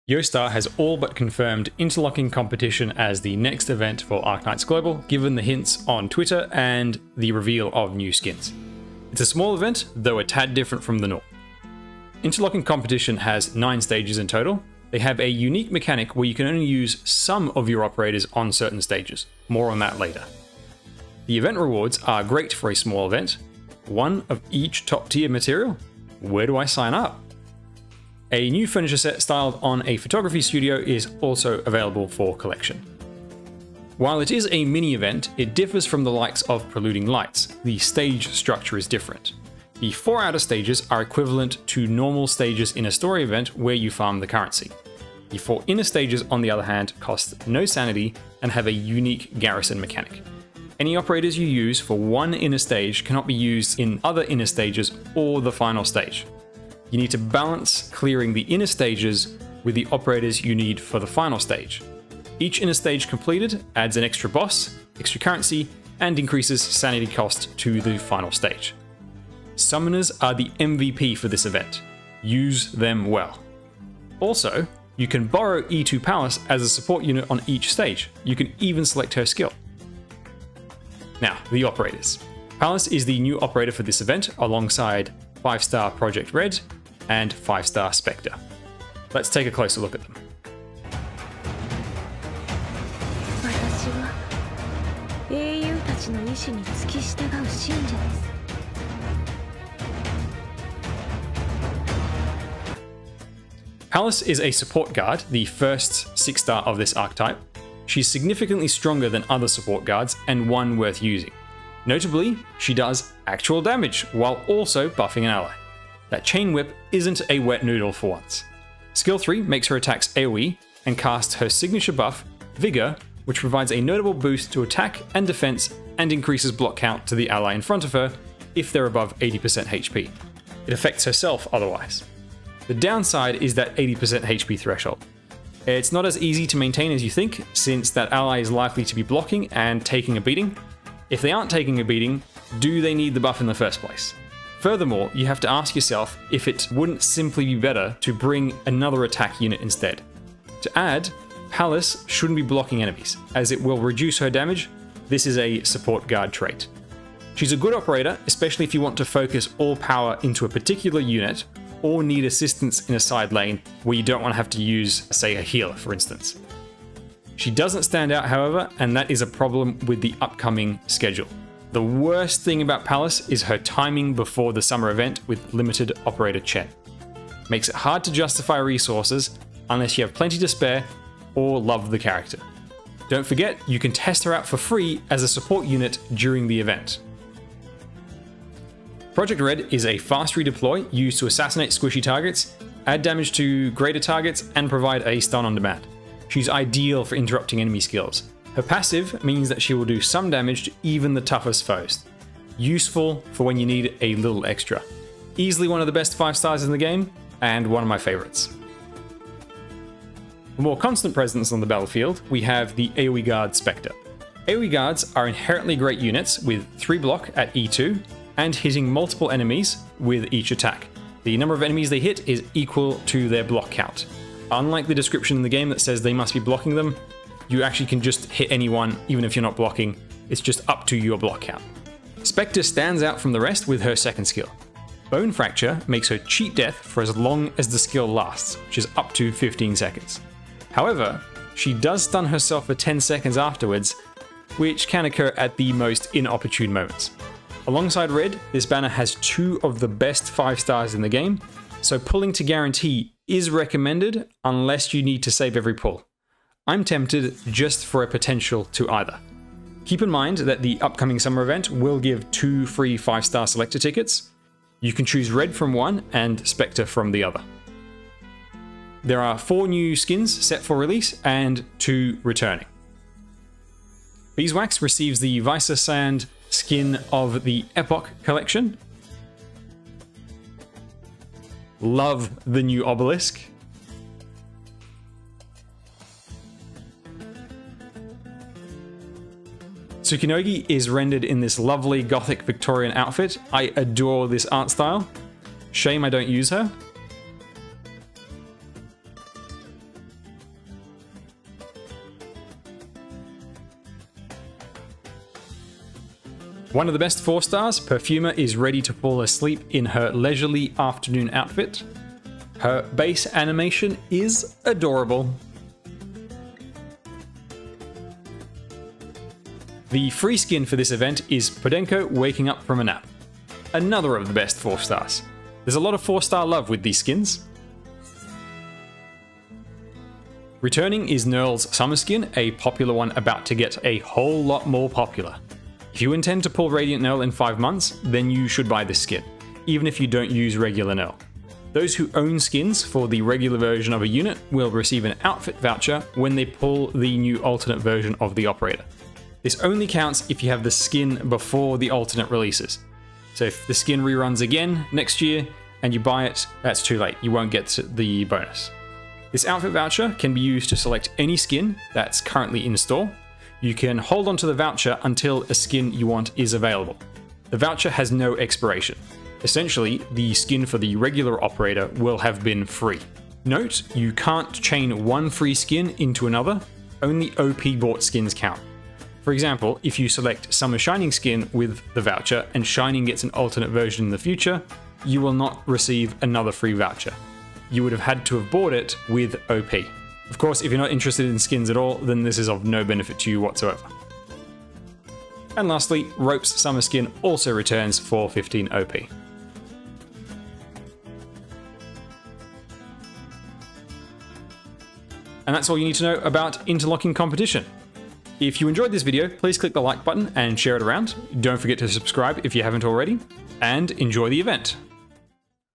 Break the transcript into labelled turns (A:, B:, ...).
A: Yoastar has all but confirmed Interlocking Competition as the next event for Arknights Global, given the hints on Twitter and the reveal of new skins. It's a small event, though a tad different from the norm. Interlocking Competition has 9 stages in total. They have a unique mechanic where you can only use some of your operators on certain stages. More on that later. The event rewards are great for a small event. 1 of each top tier material. Where do I sign up? A new furniture set styled on a photography studio is also available for collection. While it is a mini event, it differs from the likes of Preluding Lights. The stage structure is different. The 4 outer stages are equivalent to normal stages in a story event where you farm the currency. The 4 inner stages, on the other hand, cost no sanity and have a unique garrison mechanic. Any operators you use for one inner stage cannot be used in other inner stages or the final stage. You need to balance clearing the inner stages with the operators you need for the final stage. Each inner stage completed adds an extra boss, extra currency, and increases sanity cost to the final stage. Summoners are the MVP for this event. Use them well. Also, you can borrow E2 Pallas as a support unit on each stage. You can even select her skill. Now, the operators. Pallas is the new operator for this event, alongside 5-star Projekt Red and 5-star Specter. Let's take a closer look at them. Pallas is a support guard, the first 6-star of this archetype. She's significantly stronger than other support guards and one worth using. Notably, she does actual damage while also buffing an ally. That chain whip isn't a wet noodle for once. Skill 3 makes her attacks AoE and casts her signature buff, Vigor, which provides a notable boost to attack and defense and increases block count to the ally in front of her if they're above 80% HP. It affects herself otherwise. The downside is that 80% HP threshold. It's not as easy to maintain as you think, since that ally is likely to be blocking and taking a beating. If they aren't taking a beating, do they need the buff in the first place? Furthermore, you have to ask yourself if it wouldn't simply be better to bring another attack unit instead. To add, Pallas shouldn't be blocking enemies, as it will reduce her damage. This is a support guard trait. She's a good operator, especially if you want to focus all power into a particular unit, or need assistance in a side lane where you don't want to have to use, say, a healer, for instance. She doesn't stand out, however, and that is a problem with the upcoming schedule. The worst thing about Pallas is her timing before the summer event with limited operator Chen. Makes it hard to justify resources unless you have plenty to spare or love the character. Don't forget, you can test her out for free as a support unit during the event. Projekt Red is a fast redeploy used to assassinate squishy targets, add damage to greater targets, and provide a stun on demand. She's ideal for interrupting enemy skills. Her passive means that she will do some damage to even the toughest foes. Useful for when you need a little extra. Easily one of the best 5-stars in the game, and one of my favorites. For more constant presence on the battlefield, we have the AoE guard Specter. AoE guards are inherently great units with 3 block at E2, and hitting multiple enemies with each attack. The number of enemies they hit is equal to their block count. Unlike the description in the game that says they must be blocking them, you actually can just hit anyone even if you're not blocking. It's just up to your block count. Specter stands out from the rest with her second skill. Bone Fracture makes her cheat death for as long as the skill lasts, which is up to 15 seconds. However, she does stun herself for 10 seconds afterwards, which can occur at the most inopportune moments. Alongside Red, this banner has 2 of the best 5-stars in the game, so pulling to guarantee is recommended unless you need to save every pull. I'm tempted just for a potential to either. Keep in mind that the upcoming summer event will give 2 free 5-star selector tickets. You can choose Red from one and Specter from the other. There are 4 new skins set for release and 2 returning. Beeswax receives the Visa Sand skin of the Epoch collection. Love the new obelisk. Tsukunogi is rendered in this lovely gothic Victorian outfit. I adore this art style. Shame I don't use her. One of the best 4 stars, Perfumer is ready to fall asleep in her leisurely afternoon outfit. Her base animation is adorable. The free skin for this event is Podenko waking up from a nap. Another of the best 4 stars. There's a lot of 4-star love with these skins. Returning is Knurl's summer skin, a popular one about to get a whole lot more popular. If you intend to pull Radiant Knurl in 5 months, then you should buy this skin, even if you don't use regular Knurl. Those who own skins for the regular version of a unit will receive an outfit voucher when they pull the new alternate version of the operator. This only counts if you have the skin before the alternate releases. So if the skin reruns again next year and you buy it, that's too late, you won't get the bonus. This outfit voucher can be used to select any skin that's currently in store. You can hold onto the voucher until a skin you want is available. The voucher has no expiration. Essentially, the skin for the regular operator will have been free. Note, you can't chain one free skin into another, only OP bought skins count. For example, if you select Summer Shining skin with the voucher and Shining gets an alternate version in the future, you will not receive another free voucher. You would have had to have bought it with OP. Of course, if you're not interested in skins at all, then this is of no benefit to you whatsoever. And lastly, Rope's summer skin also returns for 15 OP. And that's all you need to know about Interlocking Competition. If you enjoyed this video, please click the like button and share it around. Don't forget to subscribe if you haven't already, and enjoy the event.